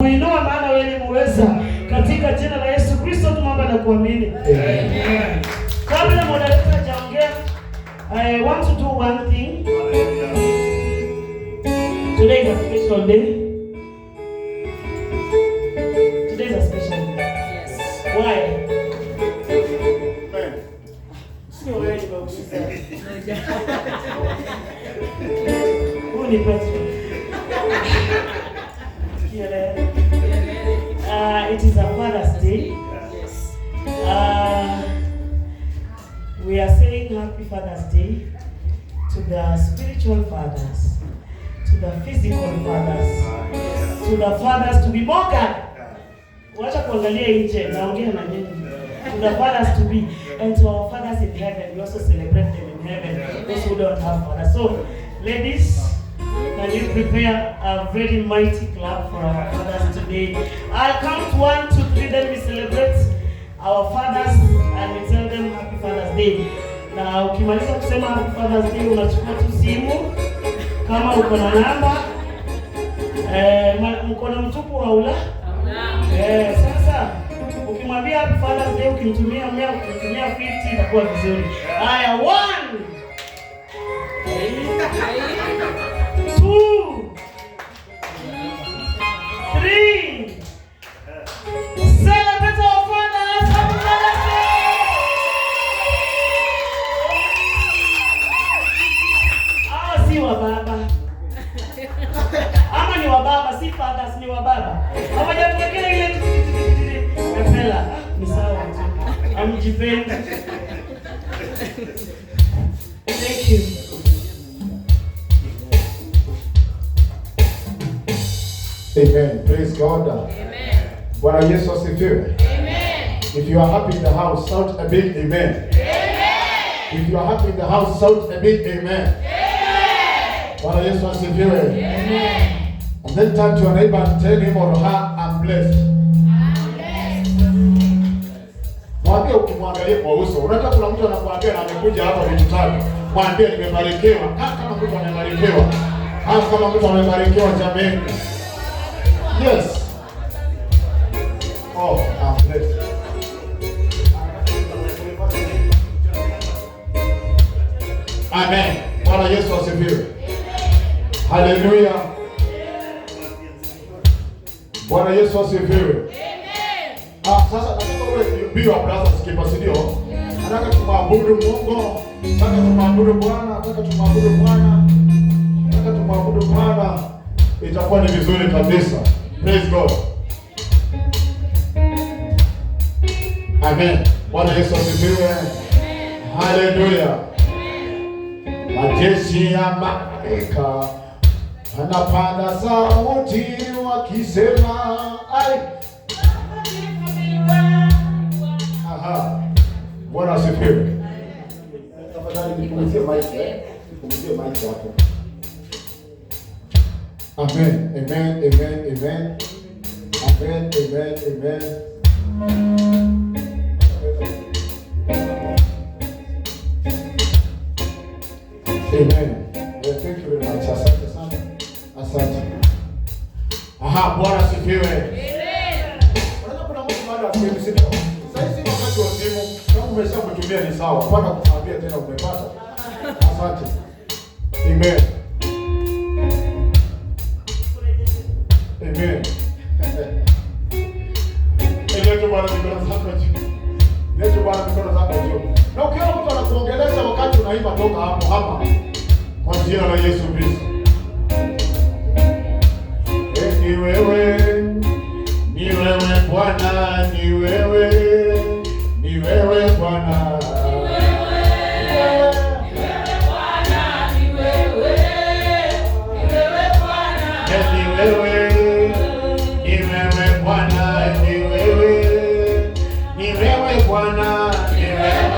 Muinua maana wewe ni muweza. Katika jina la Yesu Kristo tunaomba na kuamini. Amen. Kabla moderator hajaongea, I want to do one thing. Today is a special day. Today is a special day. Yes. Why? Sio wewe ndio kusikia. Huyu ni Petro. It is a Father's Day. Yes. We are saying Happy Father's Day to the spiritual fathers, to the physical fathers, to the fathers to be mocked. Wacha kuangalia nje, naongea na nyinyi. To the fathers to be, and to our fathers in heaven. We also celebrate them in heaven, those who don't have fathers. So, ladies, can you prepare a very mighty clap for our fathers today? I'll count 1, 2, 3, then we celebrate our fathers and we tell them Happy Father's Day. Na ukimaliza kusema Happy Father's Day, unachukua tu simu kama uko na namba. Mko na mtupu wa ula? Sasa ukimwambia Happy Father's Day, ukimtumia 100, ukimtumia 50 itakuwa vizuri. Haya, 1 2 3. Celebrate our fathers. Happy Father's Day. Si wa baba. Ama ni wa baba, si fathers, ni wa baba. Hawajatuwekea ile pepela. Ni sawa tu. Amjipendi. Thank you. Amen. Praise God. Amen. Bwana Yesu asifiwe. Amen. If you are happy in the house, shout a big amen. Amen. If you are happy in the house, shout a big amen. Amen. Bwana Yesu asifiwe. Amen. And then turn to your neighbor and tell him or her, I'm blessed. I'm blessed. Mwambie ukimwangalia kwa uso. Unataka kuna mtu anakuambia na amekuja hapa vitu tatu. Mwambie nimebarikiwa. Kama mtu amebarikiwa. Kama mtu amebarikiwa jameni. Yes. Oh, I'm blessed. Amen. Bwana Yesu asifiwe. Hallelujah. Bwana Yesu asifiwe. Sasa nataka wewe be your brother's keeper, sio? Nataka tumwabudu Mungu. Nataka tumwabudu Bwana. Nataka tumwabudu Bwana. Nataka tumwabudu Bwana. Itakuwa ni vizuri kabisa. Praise God. Amen. Bwana Yesu asifiwe. Hallelujah. Majeshi ya malaika wanapanda sauti wakisema ai. Aha. Bwana asifiwe. Tafadhali nipunguzie mic. Nipunguzie mic hapo. Amen, amen, amen, amen. Amen, amen, amen. Amen. Thank you very much. Asante sana. Asante. Aha, Bwana asifiwe. Amen. Kuna mtu bado asifiwe. Sasa hivi wakati wa simu, kama umeshamtumia ni sawa. Hapana kumwambia tena umepata. Asante. Amen. Amen. Leo Bwana mikono zako juu. Leo Bwana mikono zako juu. Na ukiona mtu anakuongelesha wakati unaimba, toka hapo hapa. Kwa jina la Yesu Kristo. Ni wewe Bwana, ni wewe Bwana. Ni wewe Bwana, ni wewe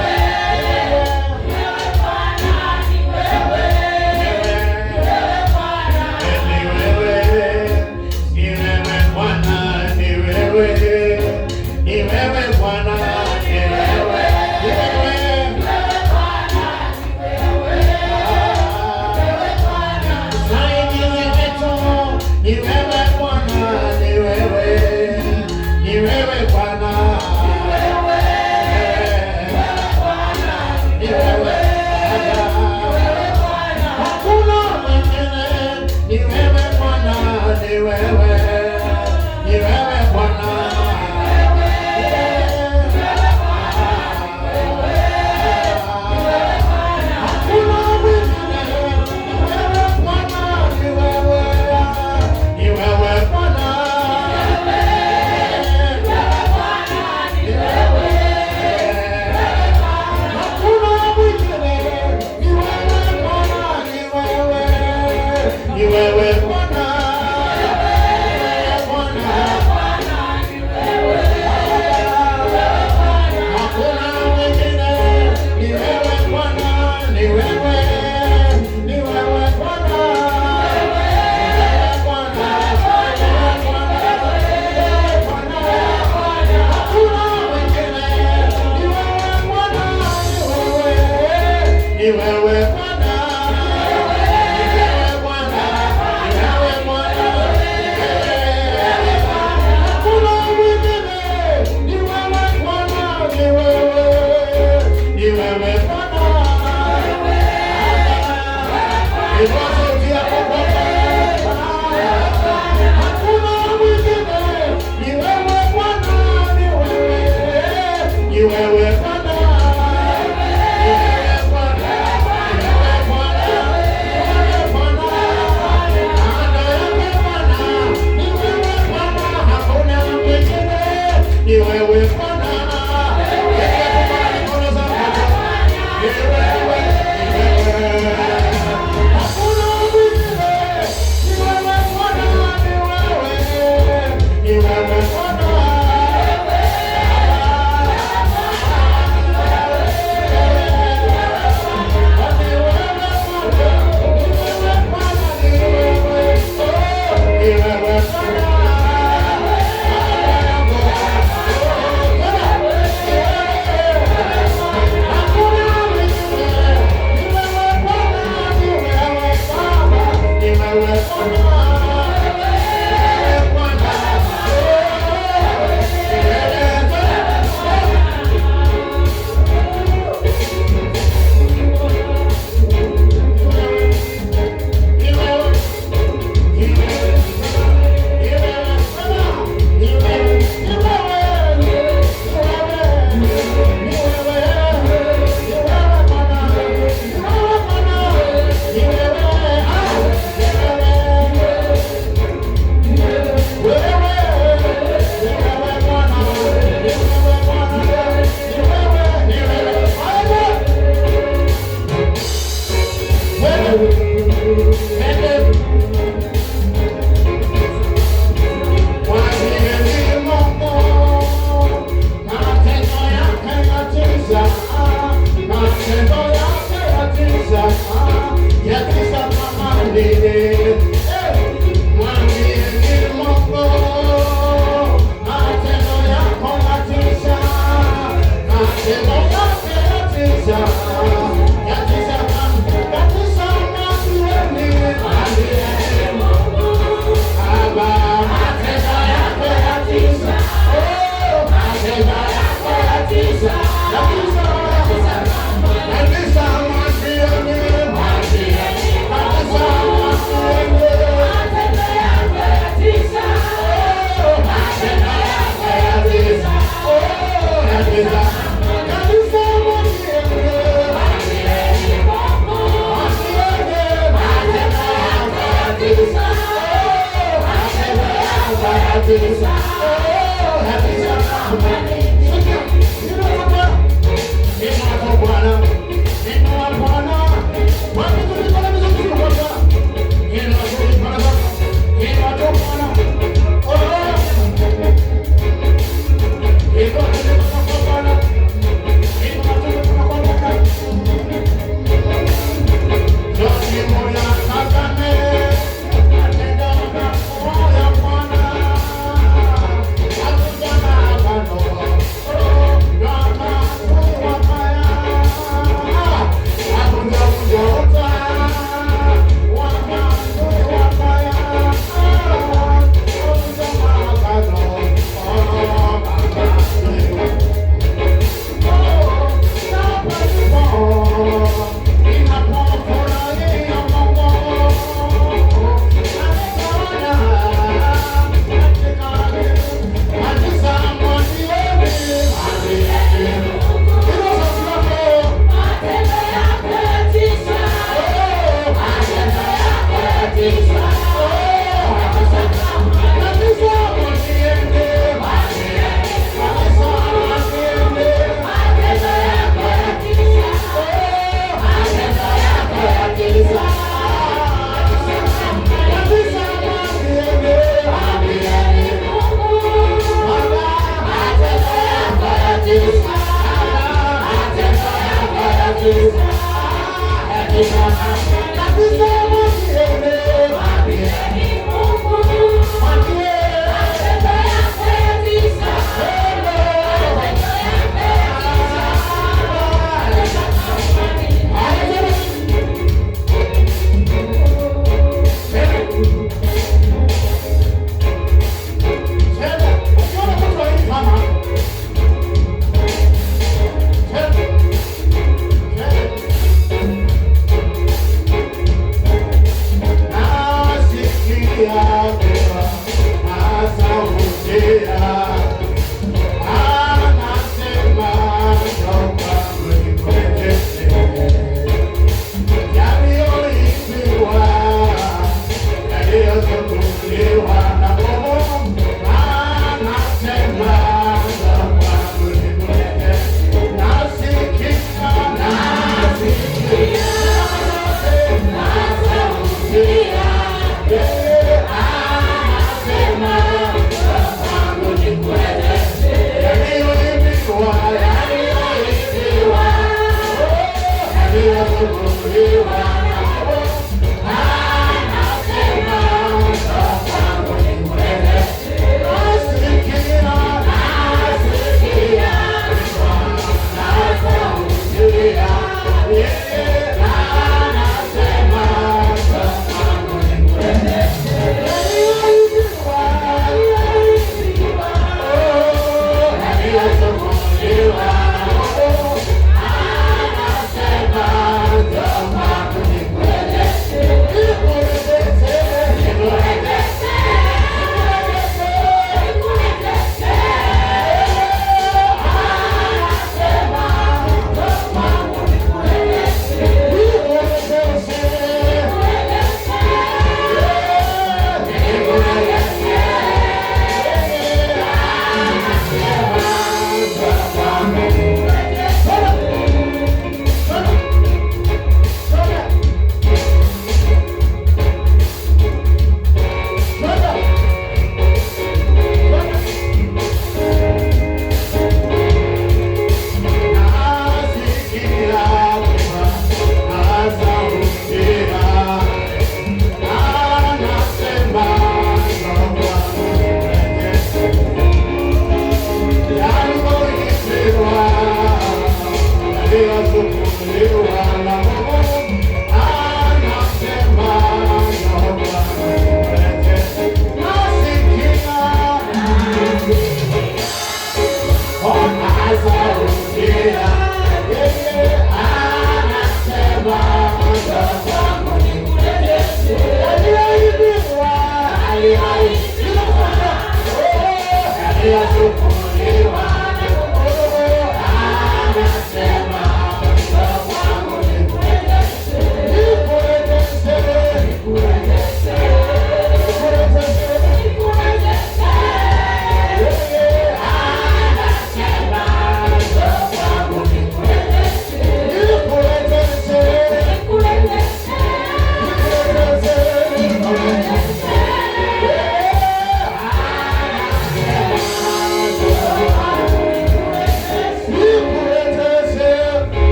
Bwana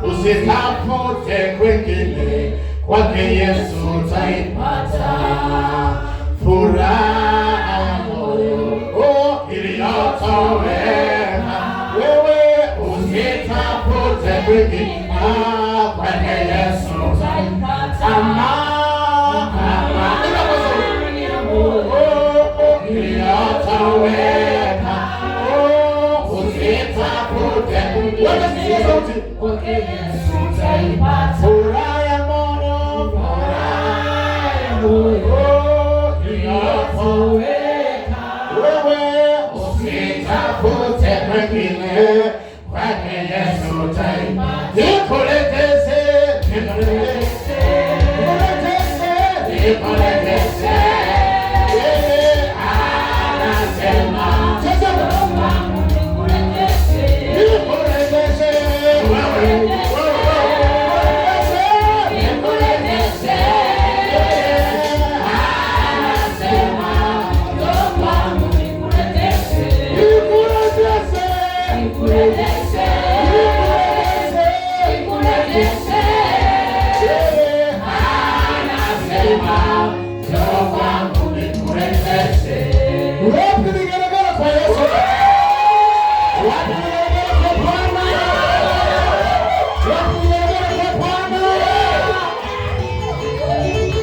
Usitafute kwingine, kwake Yesu utaipata furaha ya moyo iliyotoweka. Wewe usitafute kwingine, kwake Yesu utaipata amani ya moyo iliyotoweka. Usitafute kwingine, kwake Yesu utaipata furaha ya moyo, iliyotoweka. Wewe usitafute kwingine, kwake Yesu utaipata. Nikuleteze, nikuleteze, nikuleteze. Yeye anasema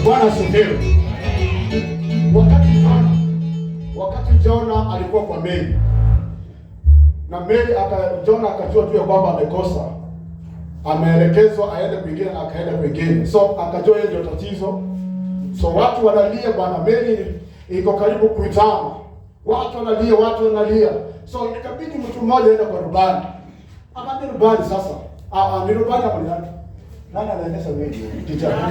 Bwana sifiwe. Wakati Jona alikuwa kwa meli na meli Jona akajua tu ya kwamba amekosa, ameelekezwa aende kwingine na akaenda kwingine, so akajua yeye ndio tatizo. So watu wanalia bwana, meli iko karibu kuitama, watu wanalia. So ikabidi mtu mmoja aende kwa rubani. Akaambia rubani, sasa ni rubani hapo ndani. Nani anaendesha meli? Kijana.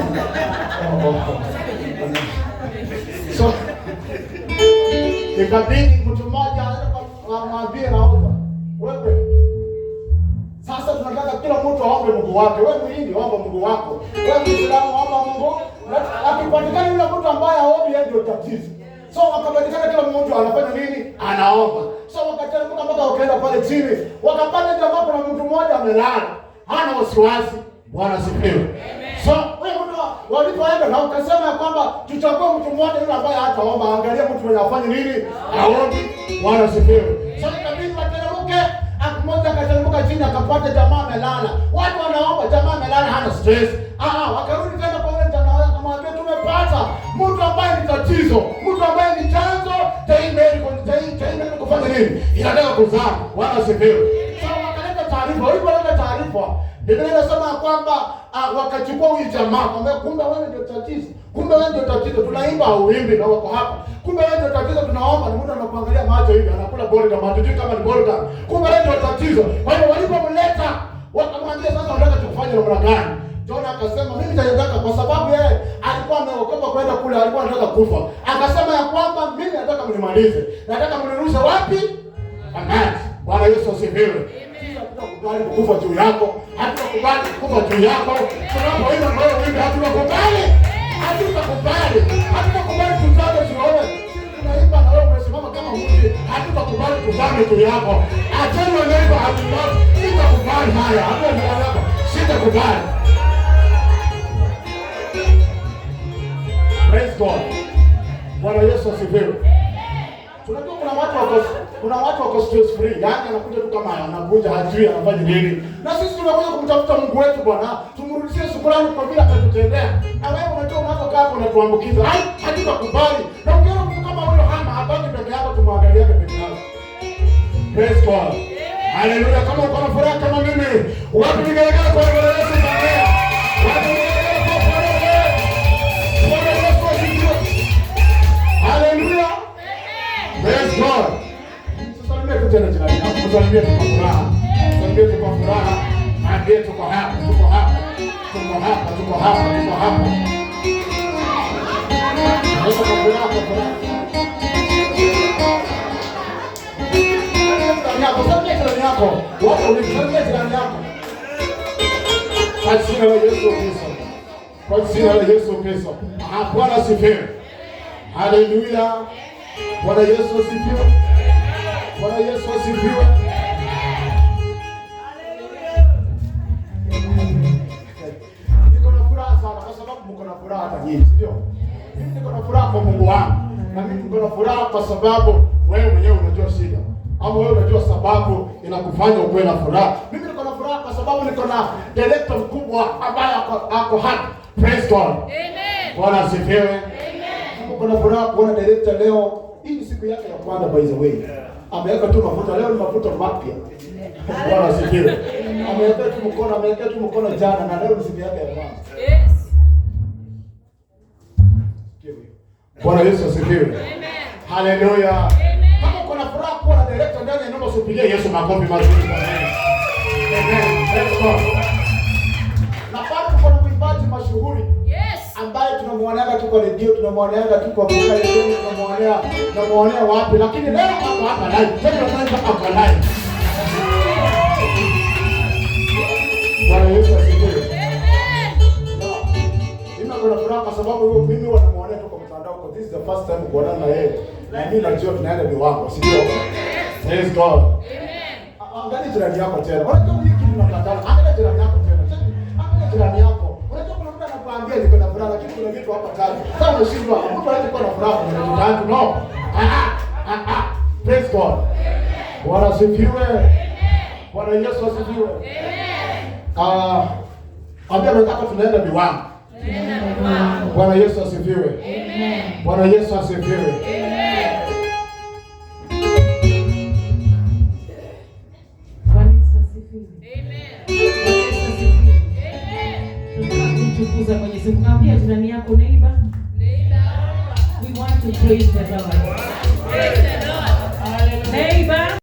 So ikabidi mtu mmoja amwambie nahodha, wewe sasa tunataka kila mtu aombe Mungu wake. Wewe Mhindi omba Mungu wako, wewe Muislamu omba Mungu. Akipatikana yule mtu ambaye haombi, yeye ndio tatizo. So wakapatikana kila mtu anafanya nini? Anaomba. So wakateremka mpaka wakaenda pale chini, wakapata jamaa, kuna mtu mmoja amelala, hana wasiwasi. Bwana sifiwe. So wewe mtu walipoenda na ukasema ya kwamba tuchague mtu mmoja yule ambaye hataomba, angalia mtu mwenye afanye nini? Aombe. Bwana sifiwe. So ikabidi wateremke, mmoja akateremka chini akapata jamaa amelala. Watu wanaomba, jamaa amelala hana stress. Wakarudi tena kwa yule jamaa akamwambia tumepata mtu ambaye ni tatizo, mtu ambaye ni chanzo cha imani kufanya nini? Inataka kuzaa. Bwana sifiwe. So wakaleta taarifa, walipoleta taarifa, Biblia inasema kwamba wakachukua huyu jamaa, kumbe wewe ndio tatizo. Kumbe wewe ndio tatizo. Tunaimba uimbi na wako hapa. Kumbe wewe ndio tatizo, tunaomba ni mtu anakuangalia macho hivi, anakula boli kama hatujui kama ni boli gani. Kumbe wewe ndio tatizo. Kwa hiyo walipomleta, wakamwambia sasa unataka tukufanye namna gani? Jona akasema mimi nitataka, kwa sababu yeye alikuwa ameokopa kwenda kule, alikuwa anataka kufa. Akasema ya kwamba mimi nataka mnimalize. Nataka mnirushe wapi? Amani. Bwana Yesu asifiwe. Hatutakubali kufa juu yako. Hatutakubali kufa juu yako. Tunapoenda roho hivi hatutakubali. Hatutakubali. Hatutakubali God. Bwana Yesu asifiwe. Tunajua kuna watu wako stress free. Yaani anakuja tu kama anakuja hajui anafanya nini. Na sisi tunakuja kumtafuta Mungu wetu Bwana. Tumrudishie shukrani kwa vile ametutendea. Na wewe unajua unapokaa hapo unatuambukiza. Hatukubali. Na ukiona mtu kama huyo hana habari peke yako tumwangalie peke yake. Praise God. Hallelujah. Kama uko na furaha kama mimi, wapi vigelegele kwa Bwana Yesu Bwana. Wapi vigelegele kwa Bwana Yesu. Bwana Yesu asifiwe. Hallelujah. Praise God. Tusalimie tena jirani yako, tusalimie kwa furaha. Tusalimie kwa furaha. Mwambie tuko hapa, tuko hapa. Tuko hapa, tuko hapa, tuko hapa. Tuko kwa furaha, kwa furaha. Salimia jirani yako. Wapo ulisalimia jirani yako. Kwa jina la Yesu Kristo. Kwa jina la Yesu Kristo. Bwana asifiwe. Hallelujah. Bwana Yesu asifiwe. Bwana Yesu asifiwe. Niko na furaha sana kwa sababu mko na furaha hata nyinyi, sio? Mimi niko na furaha kwa Mungu wangu. Na mimi niko na furaha kwa sababu wewe mwenyewe unajua shida. Ama wewe unajua sababu inakufanya uwe na furaha. Mimi niko na furaha kwa sababu niko na director mkubwa ambaye ako hapa. Praise God. Amen. Bwana asifiwe. Amen. Niko na furaha kuona director leo. Hii ni siku yake ya kwanza by the way. Ameweka tu mafuta leo, ni mafuta mapya. Bwana asifiwe. Ameweka tu mkono jana na leo ni siku yake ya kwanza. Yes. Bwana Yesu asifiwe. Amen. Hallelujah. Amen. Kama uko na furaha kuwa na director ndani ya nyumba, usipigie Yesu makofi mazuri. Amen. Praise God. Na bado tuko na mwimbaji mashuhuri. Yes. Ambaye tunamwonea tu kwa radio, tunamwonea tu kwa mobile, tunamwonea wapi, lakini leo hapa live. Sasa tunataka hapa live. Bwana Yesu asifiwe. Amen. Mimi niko na furaha kwa sababu mimi wanamwonea tu kwa mtandao, kwa this is the first time kuonana na yeye. Na mimi najua tunaenda viwango, si ndio? Praise God. Amen. Angalia jirani yako tena. Unajua hiki tunakatana. Angalia jirani yako tena. Angalia jirani yako. Unajua kuna mtu anakuambia niko na furaha lakini kuna vitu hapa tatu. Sasa unashindwa. Mtu hawezi kuwa na furaha kuna vitu tatu. No. Praise God. Bwana asifiwe. Bwana Yesu asifiwe. Amen. Ambia nataka tunaenda viwango. Bwana Yesu asifiwe. Amen. Bwana Yesu asifiwe. Amen. Bwana Yesu asifiwe. Amen. Tukuza Mwenyezi Mungu. Ambia jirani yako neighbor. We want to praise the Lord. Praise the Lord. Hallelujah. Neighbor.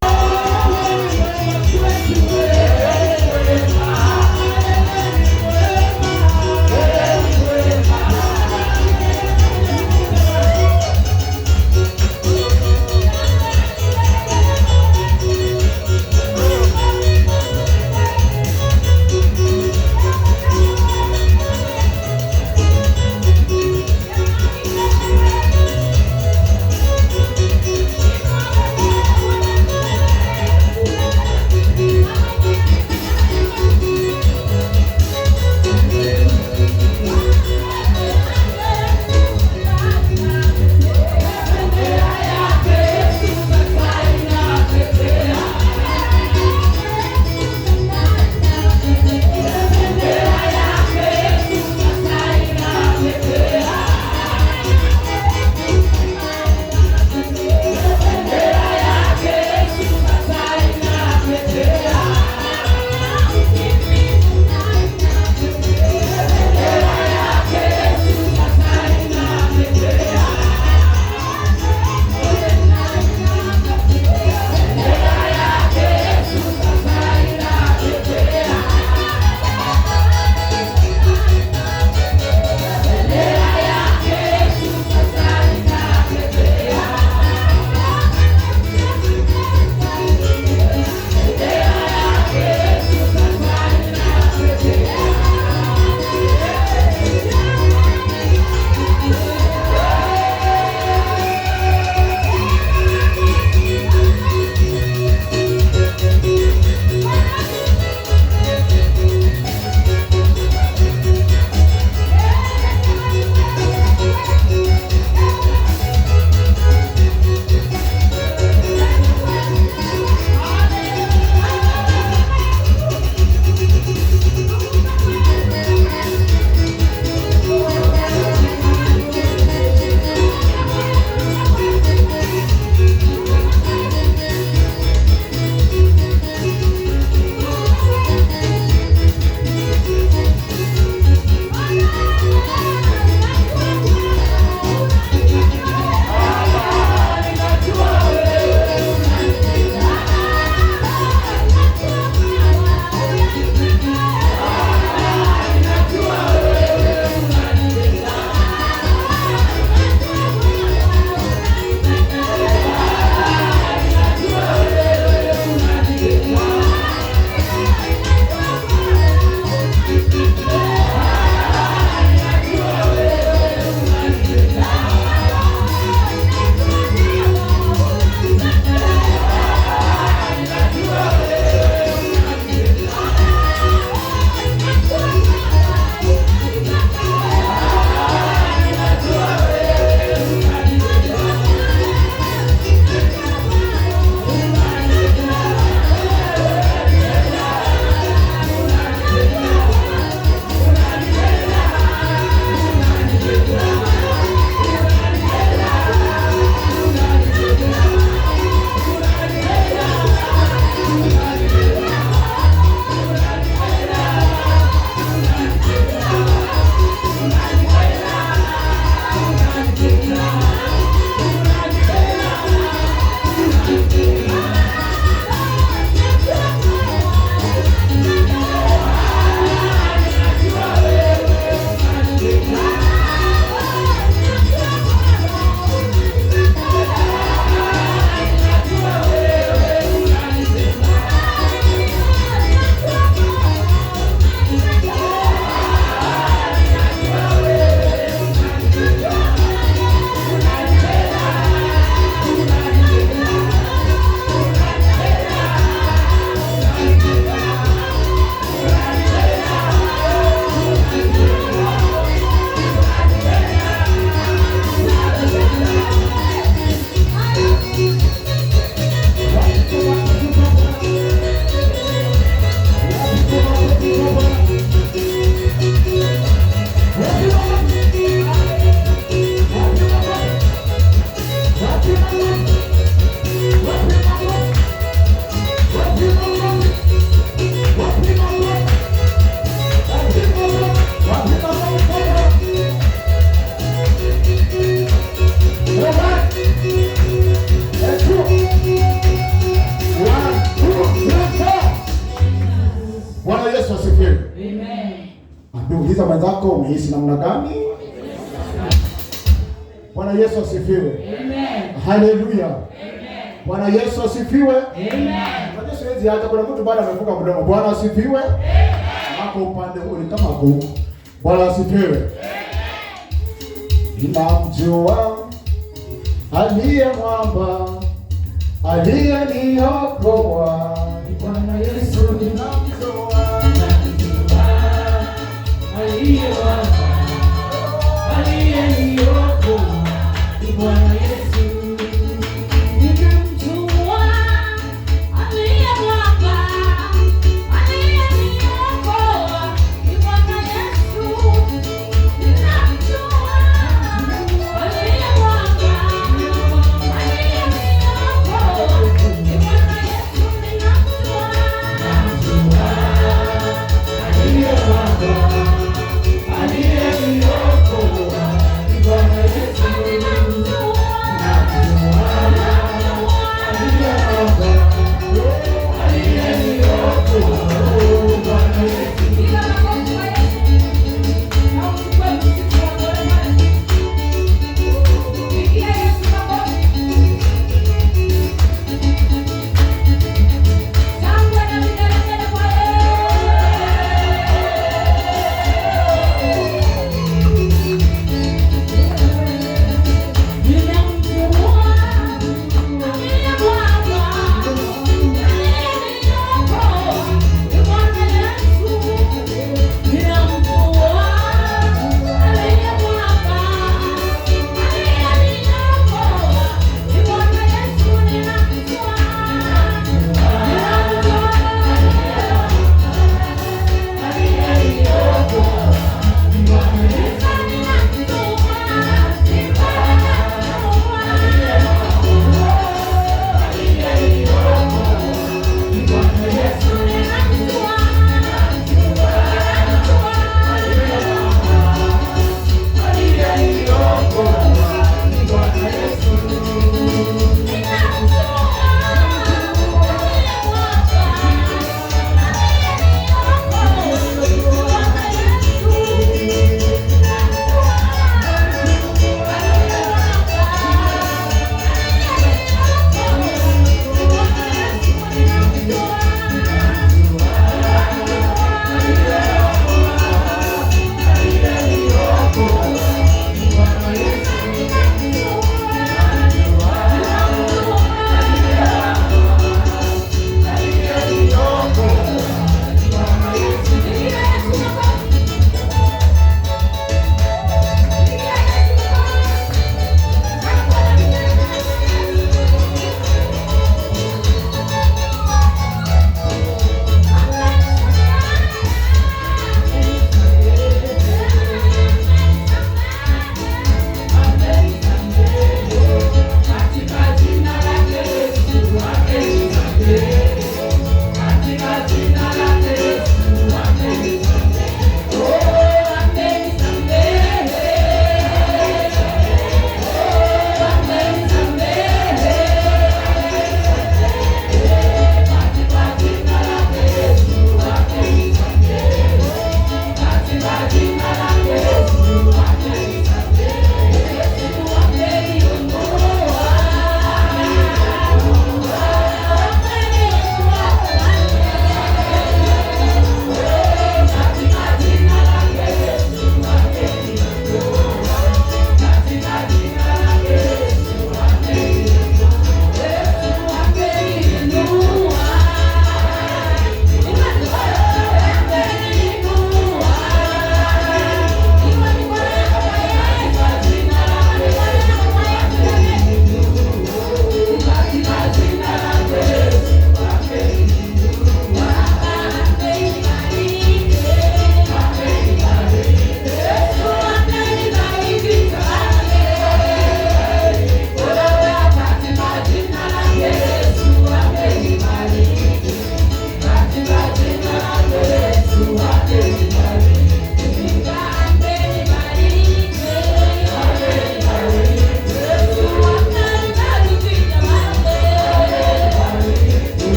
umehisi namna gani? Bwana Yesu asifiwe. Amen. Haleluya. Amen. Bwana Yesu asifiwe. Amen. Unajua siwezi hata kuna mtu bado amefunga mdomo. Bwana asifiwe. Amen. Hapo upande ule kama huko. Bwana asifiwe. Amen. Ninamjua aliye mwamba, aliyeniokoa. Bwana Yesu ninamjua, aliye mwamba, aliyeniokoa. Bwana Yesu ninamjua, aliye mwamba, aliyeniokoa. Bwana Yesu ninamjua, aliye mwamba, aliyeniokoa.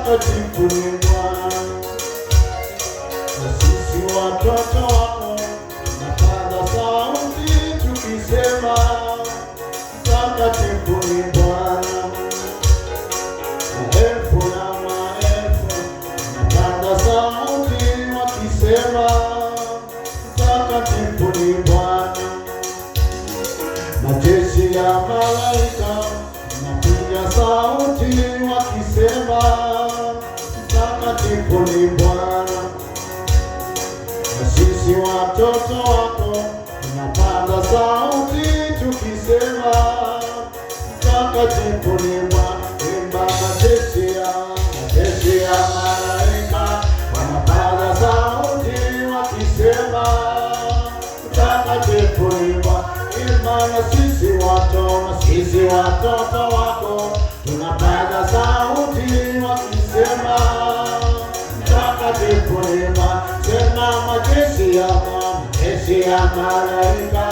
mtakatifu ni Bwana. Na sisi watoto wako tunapaza sauti tukisema mtakatifu ni Bwana. Maelfu na maelfu tunapaza sauti wakisema mtakatifu ni Bwana. Majeshi ya malaika wanapiga sauti wakisema mtakatifu ni Bwana. Na sisi watoto wako tunapaza sauti tukisema mtakatifu ni Bwana. Imba majeshi ya malaika wanapaza sauti wakisema mtakatifu ni Bwana. Na sisi watoto wako tunapaza sauti wakisema mtakatifu ni Bwana. Sema majeshi ya malaika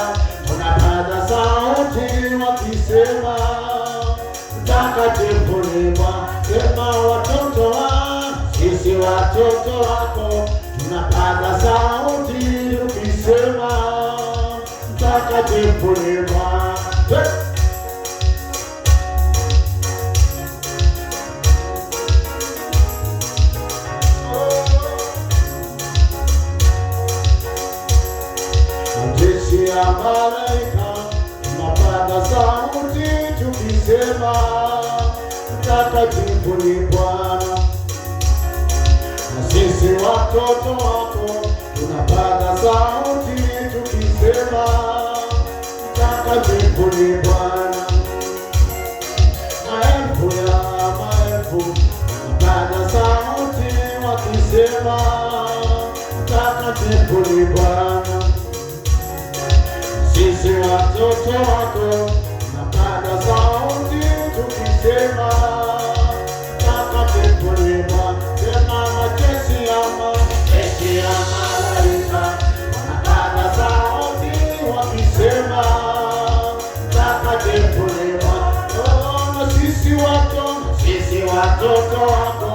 tunapaza sauti wakisema mtakatifu ni Bwana. Sema sisi watoto wako tunapaza sauti tukisema mtakatifu ni Bwana. Majeshi ya malaika tunapaza sauti tukisema mtakatifu ni Bwana. Na sisi watoto wako tunapaza sauti tukisema mtakatifu ni Bwana. Maelfu ya maelfu wanapaza sauti wakisema mtakatifu ni Bwana. Sisi watoto wako tunapaza sauti tukisema mtakatifu ni Bwana. Sema majeshi ya malaika wanapaza sauti wakisema mtakatifu ni Bwana. Na sisi watoto wako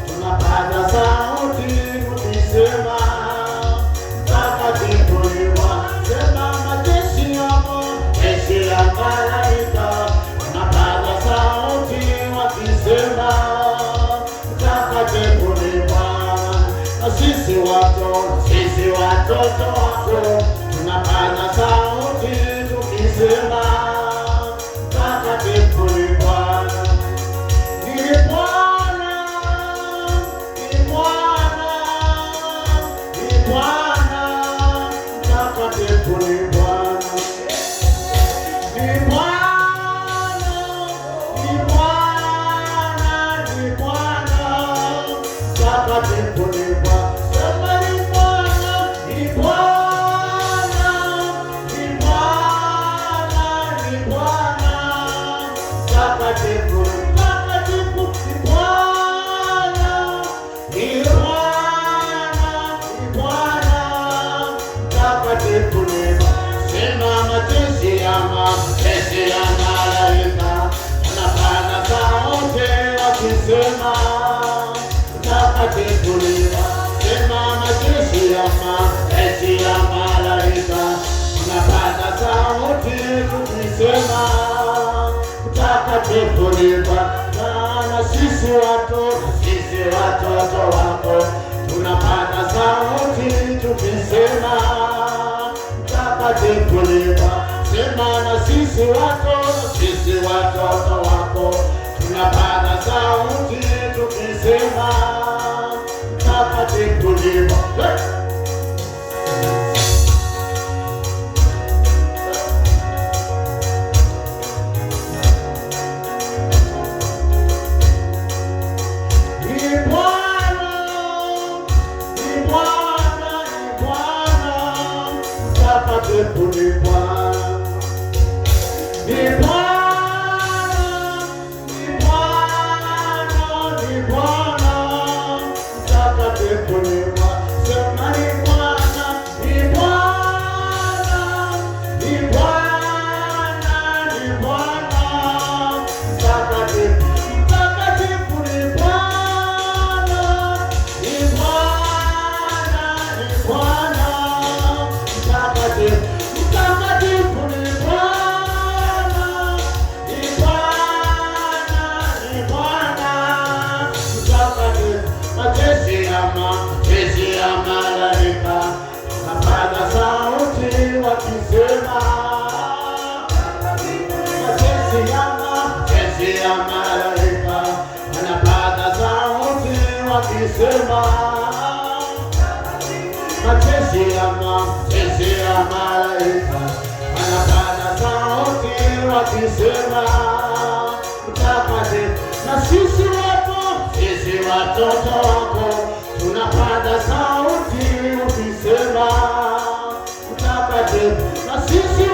tunapaza sauti tukisema mtakatifu ni Bwana. Sema majeshi ya malaika wanapaza sauti wakisema mtakatifu ni Bwana. Na sisi watoto wako tunapaza sauti tukisema mtakatifu ni Bwana. Ni Bwana, ni Bwana, ni Bwana, mtakatifu ni Bwana. Ni Bwana, ni Bwana, ni Bwana, mtakatifu ni Bwana. Sema ni Bwana, ni Bwana, ni Bwana, ni Bwana, mtakatifu, mtakatifu ni Bwana, ni Bwana, ni Bwana, mtakatifu ni Bwana. Sema majeshi ya malaika wanapaza sauti wakisema mtakatifu ni Bwana. Sema majeshi ya malaika wanapaza sauti tukisema mtakatifu ni Bwana. Na sisi watoto wako tunapaza sauti tukisema mtakatifu ni Bwana. Sema na sisi watoto wako tunapaza sauti tukisema mtakatifu ni Bwana. Mtakatifu ni Bwana. Ni Bwana, ni Bwana, ni Bwana, wakisema, majeshi ya malaika wanapaza sauti wakisema, mtakatifu. Na sisi watoto wako tunapaza sauti ukisema, mtakatifu. Na sisi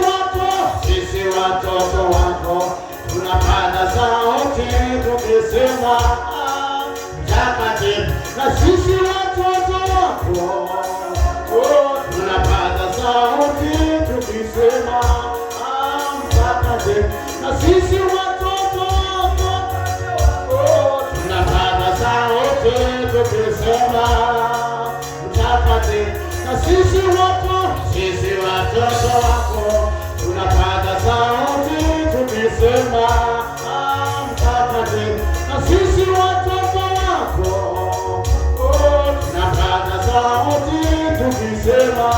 watoto wako tunapaza sauti tukisema, mtakatifu. Na sisi watoto wako tunapaza sauti tukisema, mtakatifu. Na sisi watoto wako tunapaza sauti tukisema, mtakatifu. Na sisi watoto wako tunapaza sauti tukisema, mtakatifu. Na sisi watoto wako tunapaza sauti tukisema,